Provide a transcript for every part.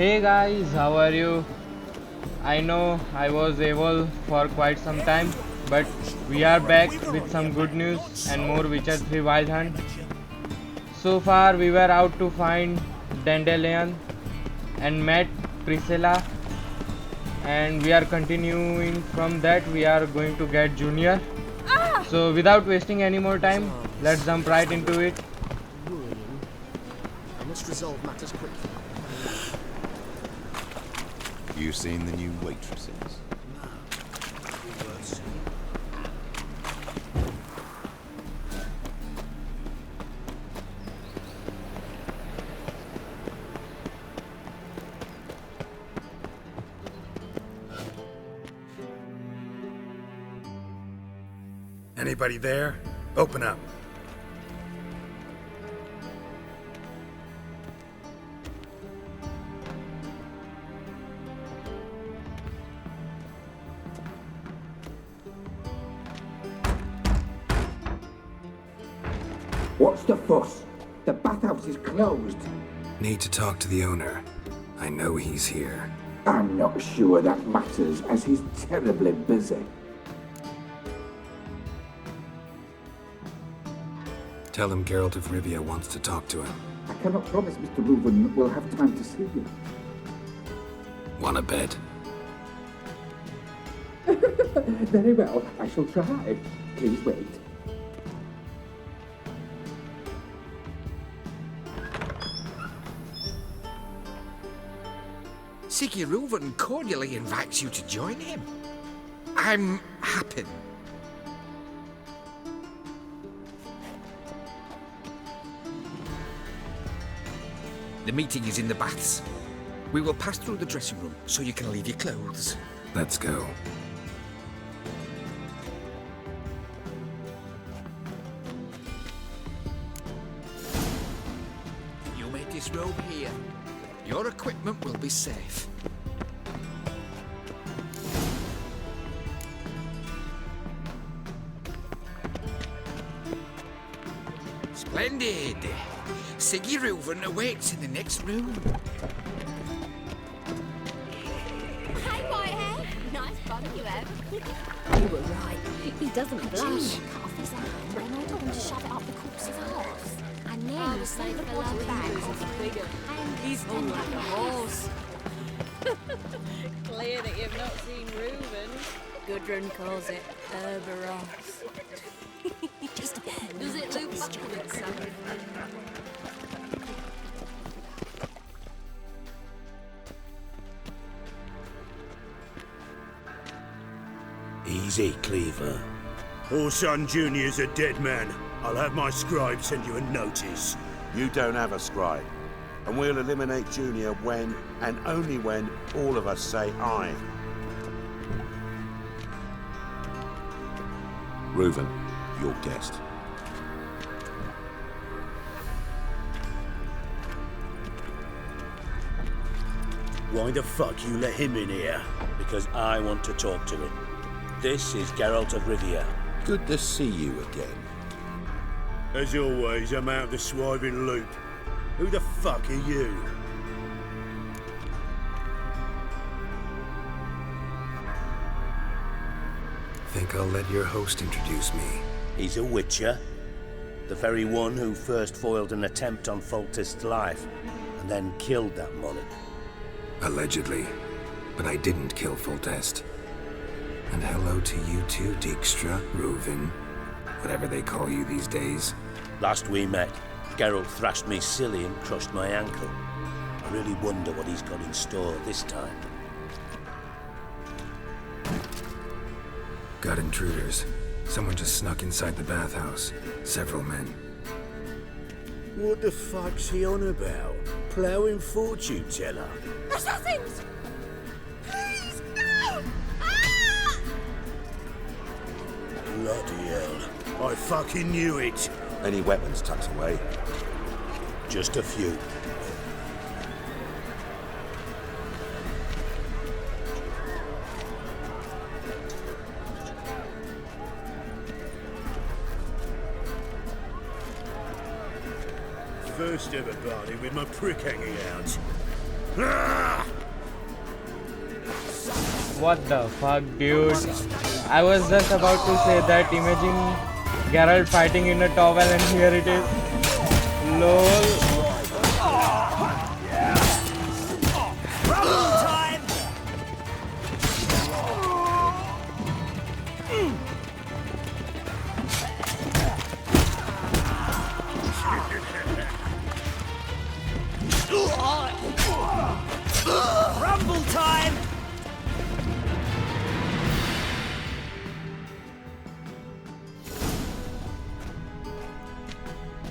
Hey guys, how are you? I know I was able for quite some time, but we are back with some good news and more Witcher 3 Wild Hunt. So far we were out to find Dandelion and met Priscilla, and we are continuing from that. We are going to get Junior. So without wasting any more time, let's jump right into it. I must resolve matters quickly. You seen the new waitresses? Anybody there? Open up. What's the fuss? The bathhouse is closed. Need to talk to the owner. I know he's here. I'm not sure that matters, as he's terribly busy. Tell him Geralt of Rivia wants to talk to him. I cannot promise Mr. Reuven will have time to see you. Wanna bet? Very well, I shall try. Please wait. Sigi Reuven cordially invites you to join him. I'm happy. The meeting is in the baths. We will pass through the dressing room so you can leave your clothes. Let's go. You may disrobe here. Your equipment will be safe. Splendid! Sigi Reuven awaits in the next room. Hey, Whitehair. Nice fun you have. You were right. He doesn't blush. Cut off his hand and I told him to shove it up the corpse's arse. And then you say the blood bags is bigger. And he's like a horse. Clear that you've not seen Reuven. Gudrun calls it Herberos. Just a bit. Does it look backwards, Sam? Easy, Cleaver. Orson Jr.'s a dead man. I'll have my scribe send you a notice. You don't have a scribe. And we'll eliminate Junior when, and only when, all of us say aye. Reuven, your guest. Why the fuck you let him in here? Because I want to talk to him. This is Geralt of Rivia. Good to see you again. As always, I'm out of the swiving loop. Who the fuck are you? Think I'll let your host introduce me. He's a witcher. The very one who first foiled an attempt on Foltest's life, and then killed that monarch. Allegedly. But I didn't kill Foltest. And hello to you too, Dijkstra, Reuven, whatever they call you these days. Last we met, Geralt thrashed me silly and crushed my ankle. I really wonder what he's got in store this time. Got intruders. Someone just snuck inside the bathhouse. Several men. What the fuck's he on about? Ploughing fortune teller? Assassins! Please, no! Ah! Bloody hell. I fucking knew it. Any weapons tucked away? Just a few. First ever party with my prick hanging out. What the fuck, dude? I was just about to say that. Imagine Geralt fighting in a towel and here it is. LOL. Rumble time!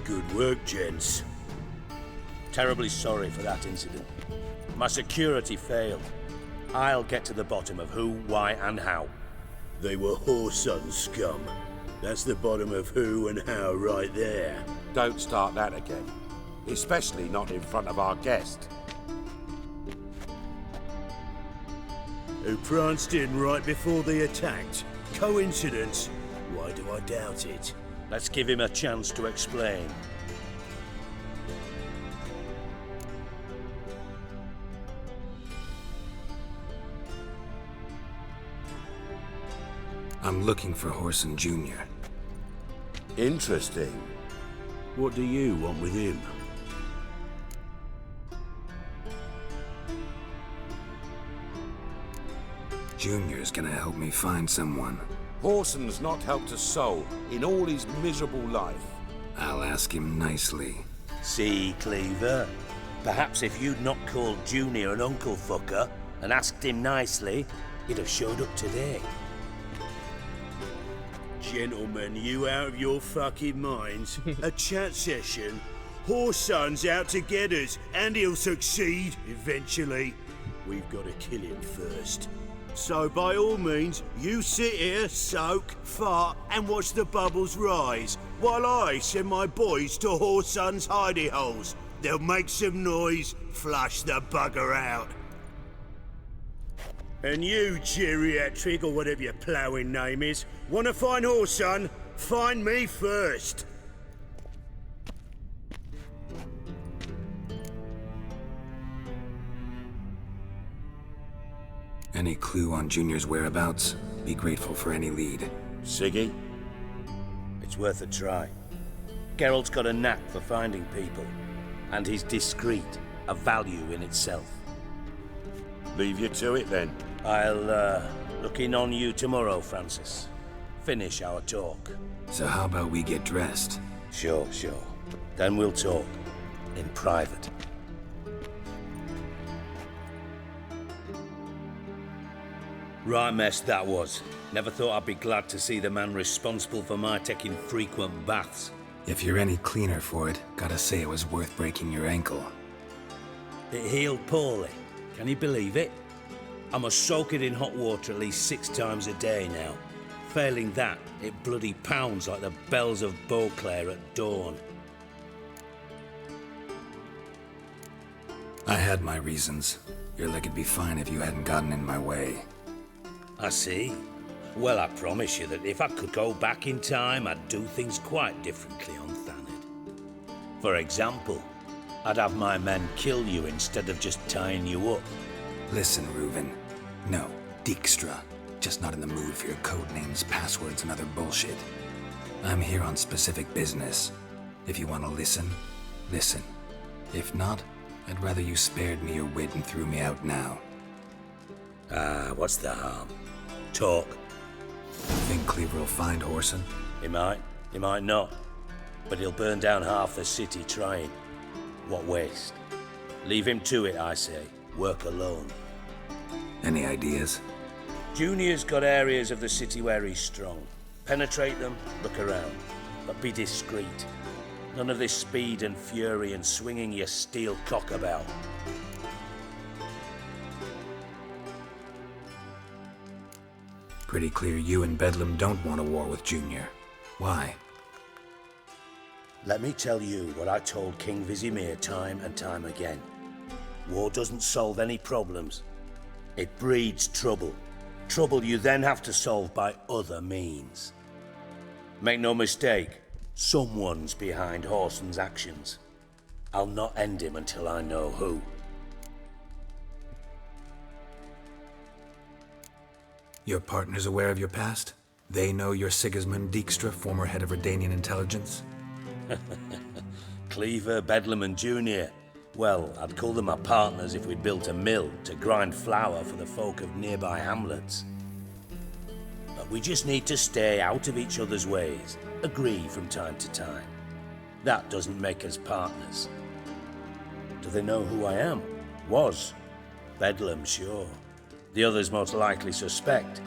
Good work, gents. Terribly sorry for that incident. My security failed. I'll get to the bottom of who, why, and how. They were whoreson scum. That's the bottom of who and how right there. Don't start that again. Especially not in front of our guest. Who pranced in right before they attacked. Coincidence? Why do I doubt it? Let's give him a chance to explain. I'm looking for Whoreson Jr. Interesting. What do you want with him? Junior's gonna help me find someone. Whoreson's not helped a soul in all his miserable life. I'll ask him nicely. See, Cleaver? Perhaps if you'd not called Junior an uncle fucker and asked him nicely, he'd have showed up today. Gentlemen, you out of your fucking minds? A chat session? Whoreson's out to get us, and he'll succeed eventually. We've got to kill him first. So by all means, you sit here, soak, fart, and watch the bubbles rise, while I send my boys to Whoreson's hidey holes. They'll make some noise, flush the bugger out. And you, geriatric, or whatever your ploughing name is, want to find Whoreson? Find me first. Any clue on Junior's whereabouts? Be grateful for any lead. Siggy? It's worth a try. Geralt's got a knack for finding people, and he's discreet, a value in itself. Leave you to it then. I'll look in on you tomorrow, Francis. Finish our talk. So how about we get dressed? Sure. Then we'll talk. In private. Right mess that was. Never thought I'd be glad to see the man responsible for my taking frequent baths. If you're any cleaner for it, gotta say it was worth breaking your ankle. It healed poorly. Can you believe it? I must soak it in hot water at least 6 times a day now. Failing that, it bloody pounds like the bells of Beauclair at dawn. I had my reasons. Your leg would be fine if you hadn't gotten in my way. I see. Well, I promise you that if I could go back in time, I'd do things quite differently on Thanedd. For example, I'd have my men kill you instead of just tying you up. Listen, Reuven. No, Dijkstra. Just not in the mood for your code names, passwords, and other bullshit. I'm here on specific business. If you want to listen, listen. If not, I'd rather you spared me your wit and threw me out now. What's the harm? Talk. Think Cleaver will find Whoreson? He might not. But he'll burn down half the city trying. What waste? Leave him to it, I say. Work alone. Any ideas? Junior's got areas of the city where he's strong. Penetrate them, look around. But be discreet. None of this speed and fury and swinging your steel cock about. Pretty clear you and Bedlam don't want a war with Junior. Why? Let me tell you what I told King Vizimir time and time again. War doesn't solve any problems. It breeds trouble. Trouble you then have to solve by other means. Make no mistake, someone's behind Whoreson's actions. I'll not end him until I know who. Your partner's aware of your past? They know you're Sigismund Dijkstra, former head of Redanian intelligence? Cleaver, Bedlam and Junior. Well, I'd call them my partners if we'd built a mill to grind flour for the folk of nearby hamlets. But we just need to stay out of each other's ways, agree from time to time. That doesn't make us partners. Do they know who I am? Was. Bedlam, sure. The others most likely suspect,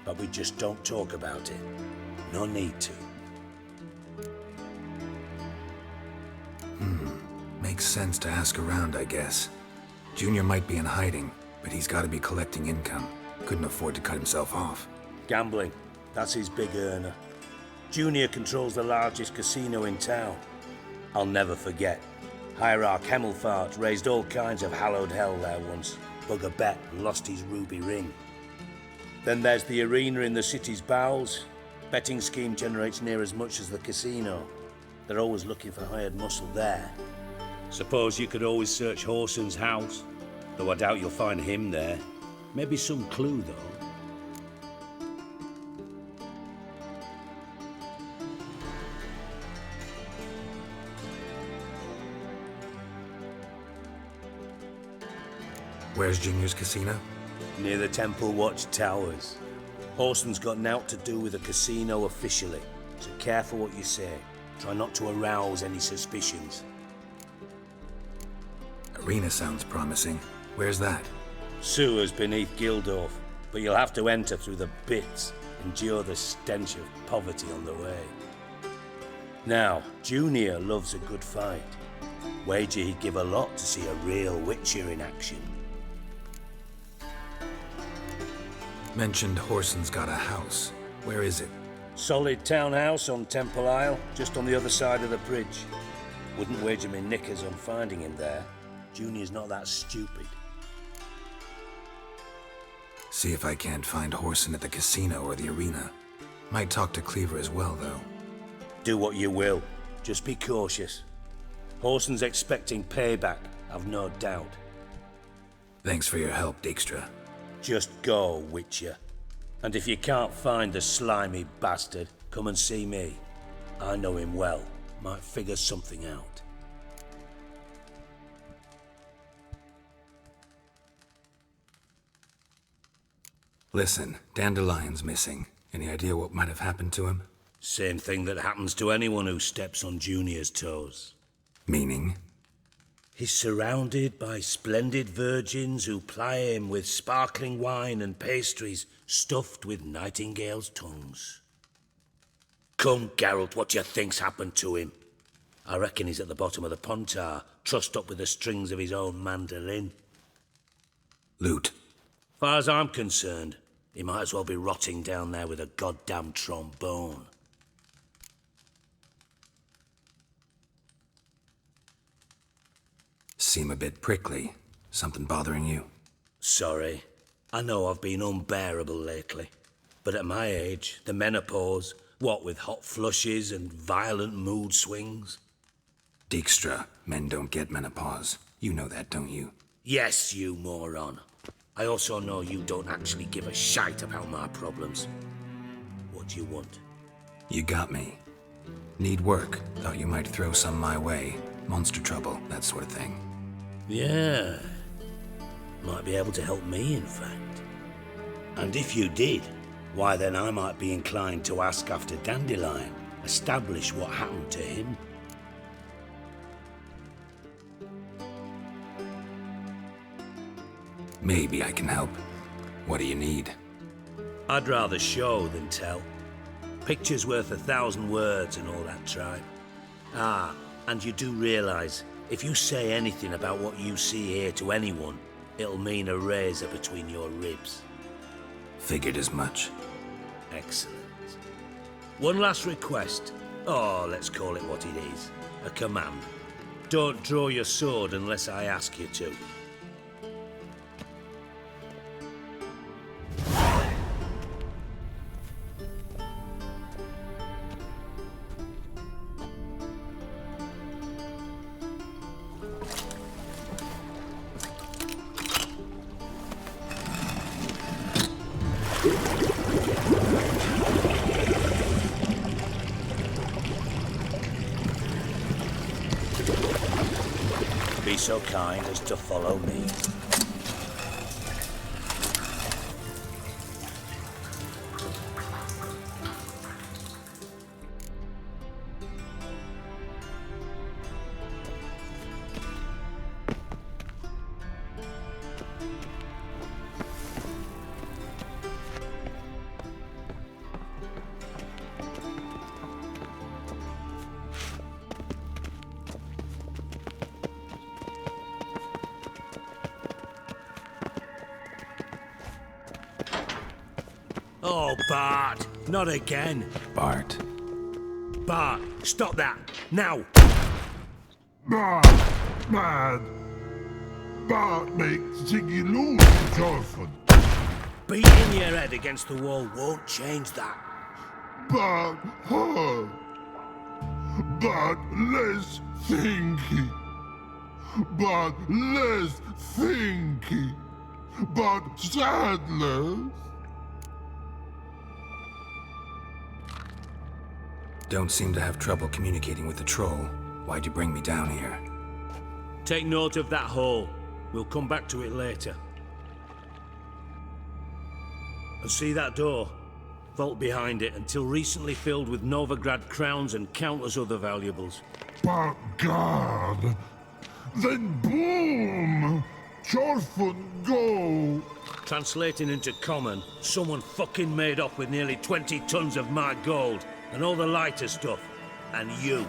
but we just don't talk about it. No need to. Makes sense to ask around, I guess. Junior might be in hiding, but he's got to be collecting income. Couldn't afford to cut himself off. Gambling. That's his big earner. Junior controls the largest casino in town. I'll never forget. Hierarch Hemmelfart raised all kinds of hallowed hell there once. Bug a bet and lost his ruby ring. Then there's the arena in the city's bowels. Betting scheme generates near as much as the casino. They're always looking for hired muscle there. Suppose you could always search Horson's house, though I doubt you'll find him there. Maybe some clue, though. Where's Junior's casino? Near the Temple Watch Towers. Horson's got nought to do with the casino officially, so careful what you say. Try not to arouse any suspicions. Arena sounds promising. Where's that? Sewers beneath Gildorf, but you'll have to enter through the pits, endure the stench of poverty on the way. Now, Junior loves a good fight. Wager he'd give a lot to see a real Witcher in action. Mentioned Horson's got a house. Where is it? Solid townhouse on Temple Isle, just on the other side of the bridge. Wouldn't wager me knickers on finding him there. Junior's not that stupid. See if I can't find Horson at the casino or the arena. Might talk to Cleaver as well, though. Do what you will. Just be cautious. Horson's expecting payback, I've no doubt. Thanks for your help, Dijkstra. Just go, Witcher. And if you can't find the slimy bastard, come and see me. I know him well. Might figure something out. Listen, Dandelion's missing. Any idea what might have happened to him? Same thing that happens to anyone who steps on Junior's toes. Meaning? He's surrounded by splendid virgins who ply him with sparkling wine and pastries stuffed with nightingales' tongues. Come, Geralt, what do you think's happened to him? I reckon he's at the bottom of the Pontar, trussed up with the strings of his own mandolin. Loot. Far as I'm concerned, he might as well be rotting down there with a goddamn trombone. Seem a bit prickly. Something bothering you? Sorry. I know I've been unbearable lately. But at my age, the menopause, what with hot flushes and violent mood swings. Dijkstra, men don't get menopause. You know that, don't you? Yes, you moron. I also know you don't actually give a shite about my problems. What do you want? You got me. Need work. Thought you might throw some my way. Monster trouble, that sort of thing. Yeah. Might be able to help me, in fact. And if you did, why then I might be inclined to ask after Dandelion, establish what happened to him. Maybe I can help. What do you need? I'd rather show than tell. Picture's worth 1,000 words and all that tribe. Ah, and you do realize, if you say anything about what you see here to anyone, it'll mean a razor between your ribs. Figured as much. Excellent. One last request. Oh, let's call it what it is. A command. Don't draw your sword unless I ask you to. so kind as to follow me. Oh, Bart, not again. Bart. Bart, stop that, now! Bart, mad. Bart makes Ziggy lose, Orphan. Beating your head against the wall won't change that. Bart, hard. Bart, less thinky. Bart, less thinky. Bart, sadness. Don't seem to have trouble communicating with the troll. Why'd you bring me down here? Take note of that hole. We'll come back to it later. And see that door? Vault behind it, until recently filled with Novigrad crowns and countless other valuables. But God, then boom! Chorfun go! Translating into common, someone fucking made off with nearly 20 tons of my gold, and all the lighter stuff. And you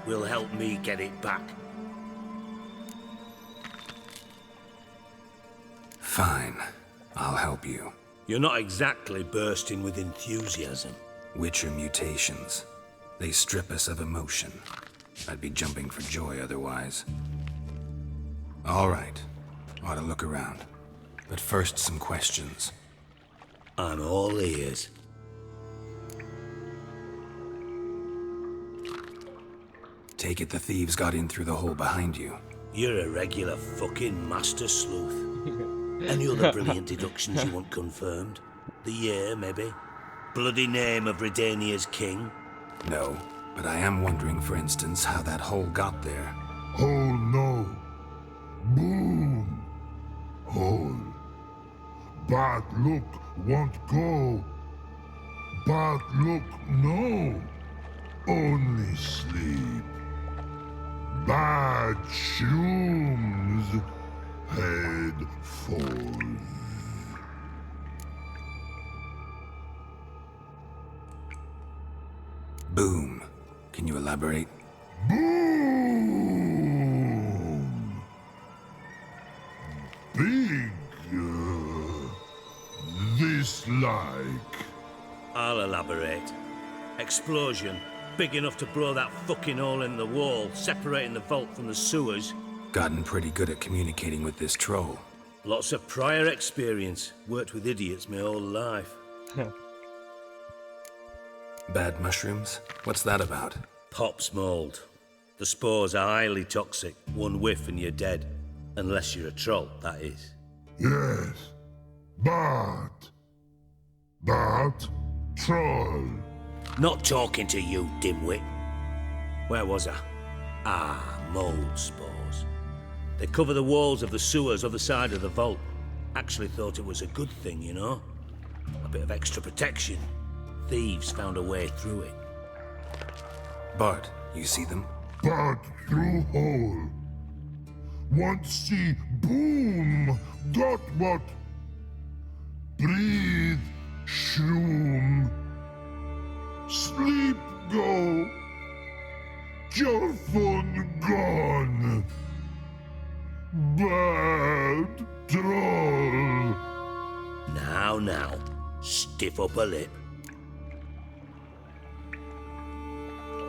will help me get it back. Fine. I'll help you. You're not exactly bursting with enthusiasm. Witcher mutations. They strip us of emotion. I'd be jumping for joy otherwise. All right. Ought to look around. But first, some questions. I'm all ears. Take it the thieves got in through the hole behind you. You're a regular fucking master sleuth. Any other brilliant deductions you want confirmed? The year, maybe? Bloody name of Redania's king? No, but I am wondering, for instance, how that hole got there. Hole no. Boom. Hole. Bad look won't go. Bad look no. Only sleep. Bad shrooms. Head falls. Boom. Can you elaborate? Boom! Big. This like. I'll elaborate. Explosion. Big enough to blow that fucking hole in the wall, separating the vault from the sewers. Gotten pretty good at communicating with this troll. Lots of prior experience. Worked with idiots my whole life. Bad mushrooms? What's that about? Pops mold. The spores are highly toxic. One whiff and you're dead. Unless you're a troll, that is. Yes. Bart. Bart. Troll. Not talking to you, dimwit. Where was I? Ah, mold spores. They cover the walls of the sewers other side of the vault. Actually thought it was a good thing, you know? A bit of extra protection. Thieves found a way through it. Bart, you see them? Bart through hole. Want see boom. Got what? Breathe. Shroom. Sleep go. Your phone gone. Bad troll. Now, stiff up a lip.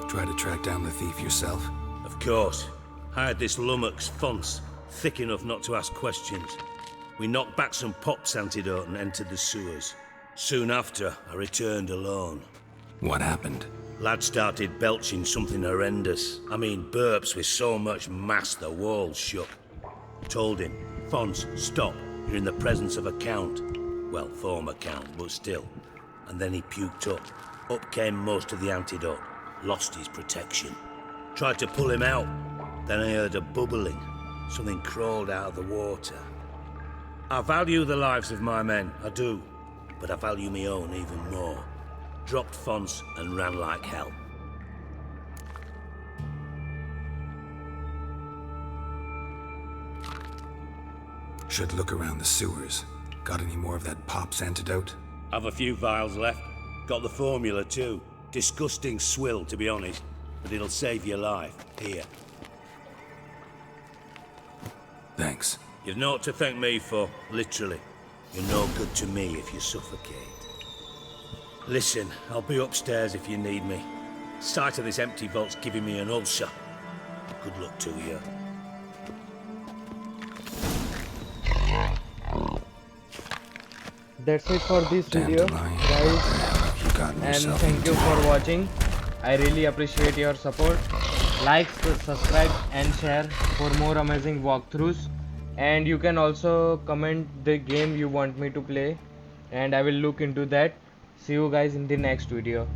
Try to track down the thief yourself? Of course. Hired this lummox, Fonce, thick enough not to ask questions. We knocked back some Pop's antidote and entered the sewers. Soon after, I returned alone. What happened? Lad started belching something horrendous. I mean, burps with so much mass the walls shook. Told him, Fonce, stop. You're in the presence of a count. Well, former count, but still. And then he puked up. Up came most of the antidote. Lost his protection. Tried to pull him out. Then I heard a bubbling. Something crawled out of the water. I value the lives of my men, I do. But I value my own even more. Dropped fonts and ran like hell. Should look around the sewers. Got any more of that Pop's antidote? Have a few vials left. Got the formula too. Disgusting swill, to be honest. But it'll save your life. Here. Thanks. You've naught to thank me for, literally. You're no good to me if you suffocate. Listen, I'll be upstairs if you need me. Sight of this empty vault's giving me an ulcer. Good luck to you. That's it for this video, guys, and thank you for watching. I really appreciate your support. Like, subscribe and share for more amazing walkthroughs, and you can also comment the game you want me to play and I will look into that. See you guys in the next video.